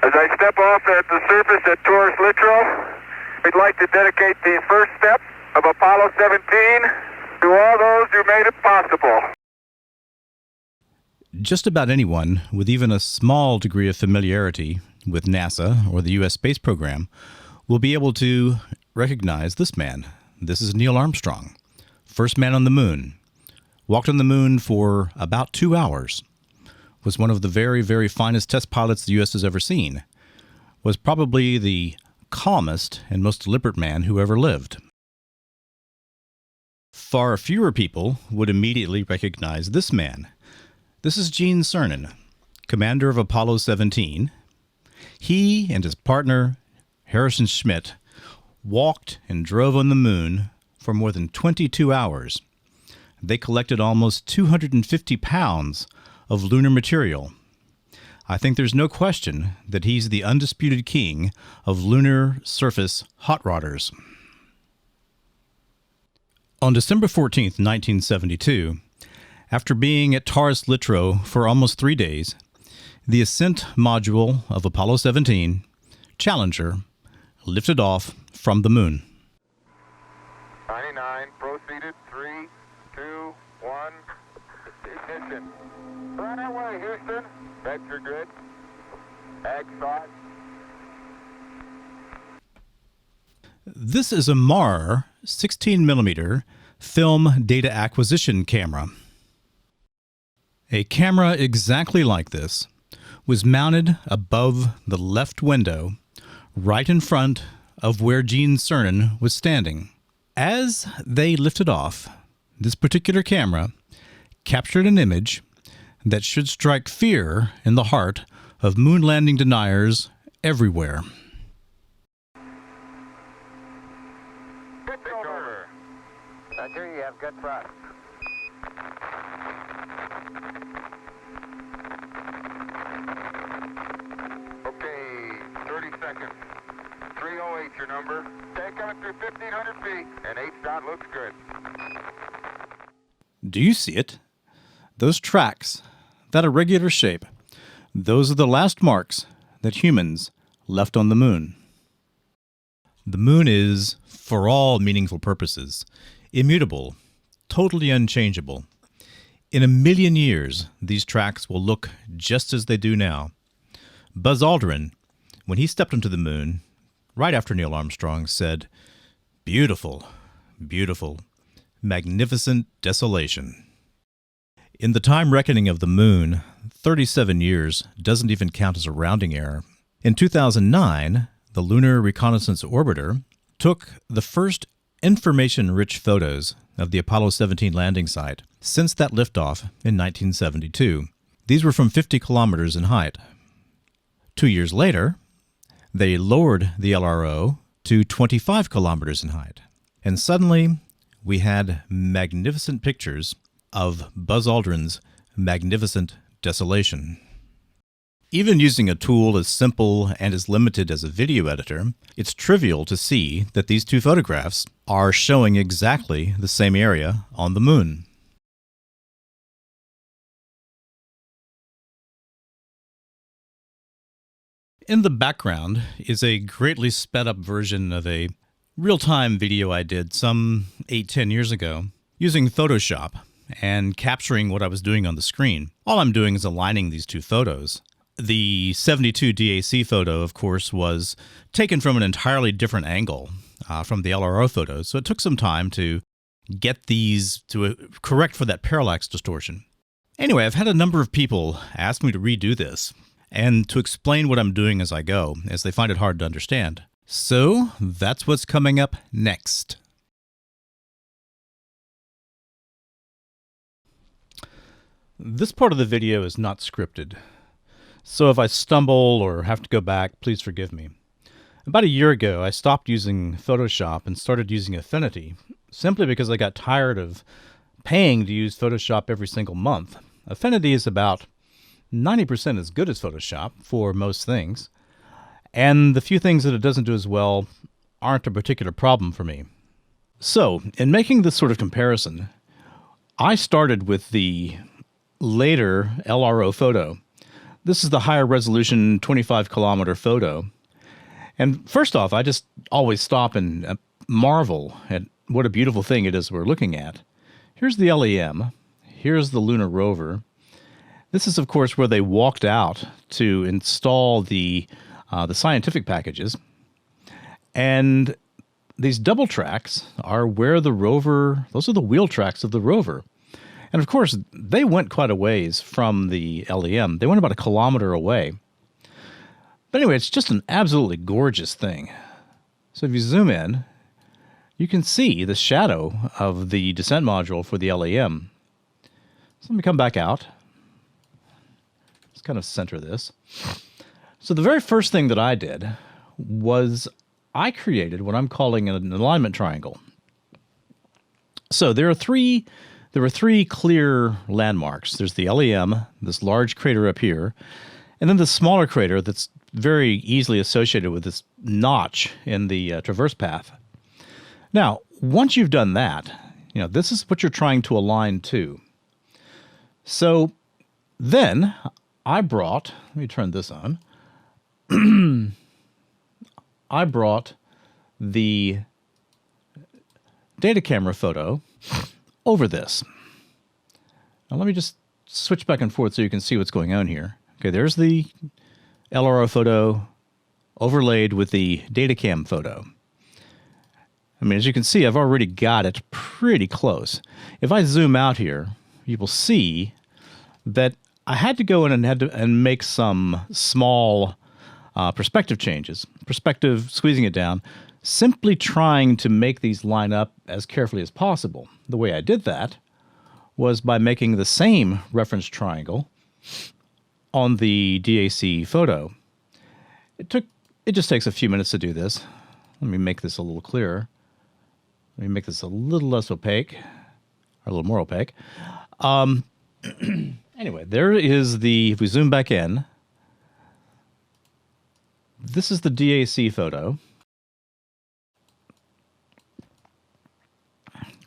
As I step off at the surface at Taurus Littrow, we'd like to dedicate the first step of Apollo 17 to all those who made it possible. Just about anyone with even a small degree of familiarity with NASA or the U.S. space program will be able to recognize this man. This is Neil Armstrong, first man on the moon. Walked on the moon for about 2 hours. Was one of the very, very finest test pilots the U.S. has ever seen. Was probably the calmest and most deliberate man who ever lived. Far fewer people would immediately recognize this man. This is Gene Cernan, commander of Apollo 17. He and his partner, Harrison Schmitt, walked and drove on the moon for more than 22 hours. They collected almost 250 pounds of lunar material. I think there's no question that he's the undisputed king of lunar surface hot rodders. On December 14th, 1972, after being at Taurus Littrow for almost 3 days, the ascent module of Apollo 17, Challenger, lifted off from the moon. 99, proceeded, 3, 2, 1, ignition. Right away, Houston. Vector good. Ag thought. This is a MAR 16mm film data acquisition camera. A camera exactly like this was mounted above the left window, right in front of where Gene Cernan was standing. As they lifted off, this particular camera captured an image that should strike fear in the heart of moon landing deniers everywhere. Pitch over. Roger, you have good thrust. Okay, 30 seconds. 308 your number. Take coming through 1,500 feet, and H-dot looks good. Do you see it? Those tracks, that irregular shape, those are the last marks that humans left on the moon. The moon is, for all meaningful purposes, immutable, totally unchangeable. In a million years, these tracks will look just as they do now. Buzz Aldrin, when he stepped onto the moon, right after Neil Armstrong, said, "Beautiful, beautiful, magnificent desolation." In the time reckoning of the moon, 37 years doesn't even count as a rounding error. In 2009, the Lunar Reconnaissance Orbiter took the first information-rich photos of the Apollo 17 landing site since that liftoff in 1972. These were from 50 kilometers in height. 2 years later, they lowered the LRO to 25 kilometers in height. And suddenly, we had magnificent pictures of Buzz Aldrin's magnificent desolation. Even using a tool as simple and as limited as a video editor, it's trivial to see that these two photographs are showing exactly the same area on the moon. In the background is a greatly sped up version of a real-time video I did some 8-10 years ago using Photoshop and capturing what I was doing on the screen. All I'm doing is aligning these two photos. The 72 DAC photo, of course, was taken from an entirely different angle from the LRO photos, so it took some time to get these to correct for that parallax distortion. Anyway, I've had a number of people ask me to redo this and to explain what I'm doing as I go, as they find it hard to understand. So that's what's coming up next. This part of the video is not scripted, so if I stumble or have to go back, please forgive me. About a year ago, I stopped using Photoshop and started using Affinity, simply because I got tired of paying to use Photoshop every single month. Affinity is about 90% as good as Photoshop for most things, and the few things that it doesn't do as well aren't a particular problem for me. So, in making this sort of comparison, I started with the later LRO photo, this is the higher resolution 25-kilometer photo. And first off, I just always stop and marvel at what a beautiful thing it is we're looking at. Here's the LEM. Here's the lunar rover. This is, of course, where they walked out to install the scientific packages. And these double tracks are where the rover, those are the wheel tracks of the rover. And of course, they went quite a ways from the LEM. They went about 1 kilometer away. But anyway, it's just an absolutely gorgeous thing. So if you zoom in, you can see the shadow of the descent module for the LEM. So let me come back out. Let's kind of center this. So the very first thing that I did was I created what I'm calling an alignment triangle. So there were three clear landmarks. There's the LEM, this large crater up here, and then the smaller crater that's very easily associated with this notch in the traverse path. Now, once you've done that, this is what you're trying to align to. So then I brought, let me turn this on. I brought the data camera photo over this. Now let me just switch back and forth so you can see what's going on here. Okay, there's the LRO photo overlaid with the Datacam photo. I mean, as you can see, I've already got it pretty close. If I zoom out here, you will see that I had to go in and make some small perspective changes. Perspective, squeezing it down, simply trying to make these line up as carefully as possible. The way I did that was by making the same reference triangle on the DAC photo. It just takes a few minutes to do this. Let me make this a little clearer. Let me make this a little less opaque, or a little more opaque. Anyway, there is if we zoom back in, this is the DAC photo.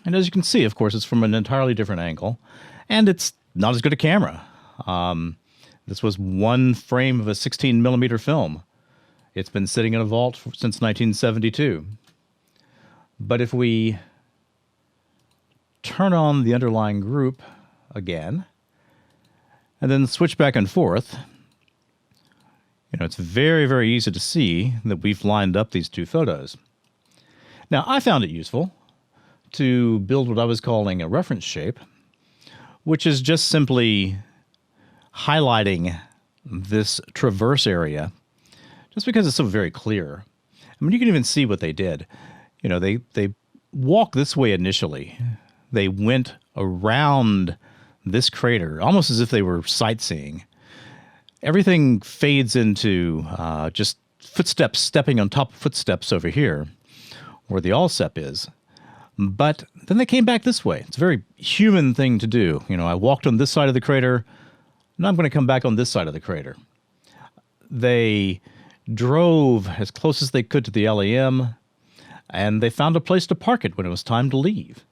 And as you can see, of course, it's from an entirely different angle, and it's not as good a camera. This was one frame of a 16-millimeter film. It's been sitting in a vault since 1972. But if we turn on the underlying group again, and then switch back and forth, it's very, very easy to see that we've lined up these two photos. Now, I found it useful to build what I was calling a reference shape, which is just simply highlighting this traverse area, just because it's so very clear. I mean, you can even see what they did. They walked this way initially. They went around this crater, almost as if they were sightseeing. Everything fades into just footsteps stepping on top of footsteps over here, where the Allsep is. But then they came back this way. It's a very human thing to do. I walked on this side of the crater, and I'm going to come back on this side of the crater. They drove as close as they could to the LEM, and they found a place to park it when it was time to leave.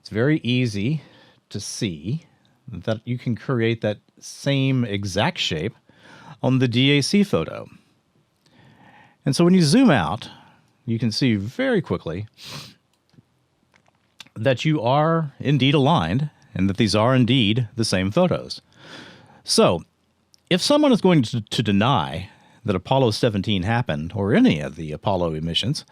It's very easy to see that you can create that same exact shape on the DAC photo. And so when you zoom out, you can see very quickly that you are indeed aligned and that these are indeed the same photos. So if someone is going to deny that Apollo 17 happened, or any of the Apollo missions,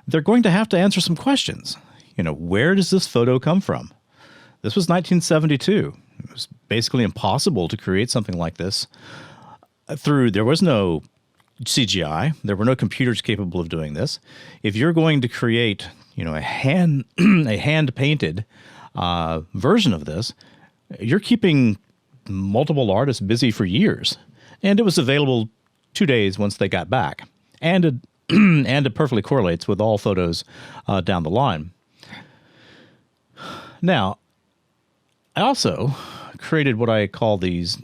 they're going to have to answer some questions. Where does this photo come from? This was 1972. It was basically impossible to create something like this there was no CGI. There were no computers capable of doing this. If you're going to create, a hand-painted version of this, you're keeping multiple artists busy for years. And it was available 2 days once they got back. And it perfectly correlates with all photos down the line. Now, I also created what I call these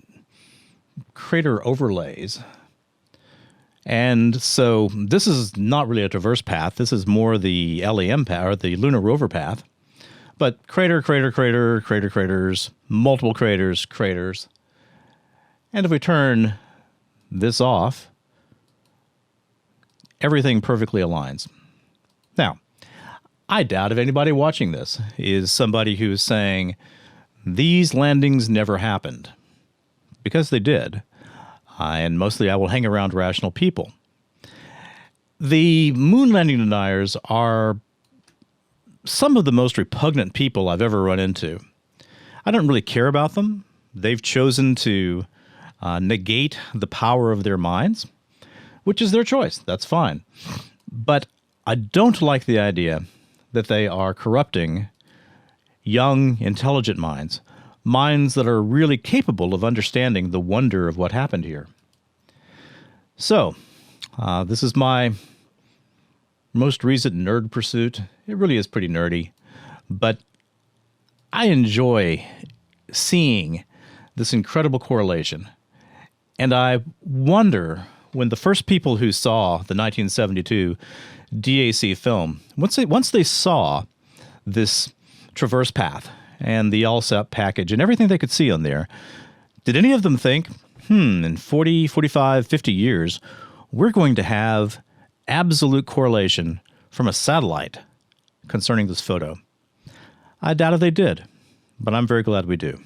crater overlays. And so this is not really a traverse path. This is more the LEM path, or the lunar rover path. But craters, multiple craters. And if we turn this off, everything perfectly aligns. Now, I doubt if anybody watching this is somebody who's saying, these landings never happened. Because they did. And mostly I will hang around rational people. The moon landing deniers are some of the most repugnant people I've ever run into. I don't really care about them. They've chosen to negate the power of their minds, which is their choice. That's fine. But I don't like the idea that they are corrupting young, intelligent minds, minds that are really capable of understanding the wonder of what happened here. So, this is my most recent nerd pursuit. It really is pretty nerdy, but I enjoy seeing this incredible correlation. And I wonder, when the first people who saw the 1972 DAC film, once they saw this traverse path and the LSEP package and everything they could see on there, did any of them think, in 40, 45, 50 years, we're going to have absolute correlation from a satellite concerning this photo? I doubt if they did, but I'm very glad we do.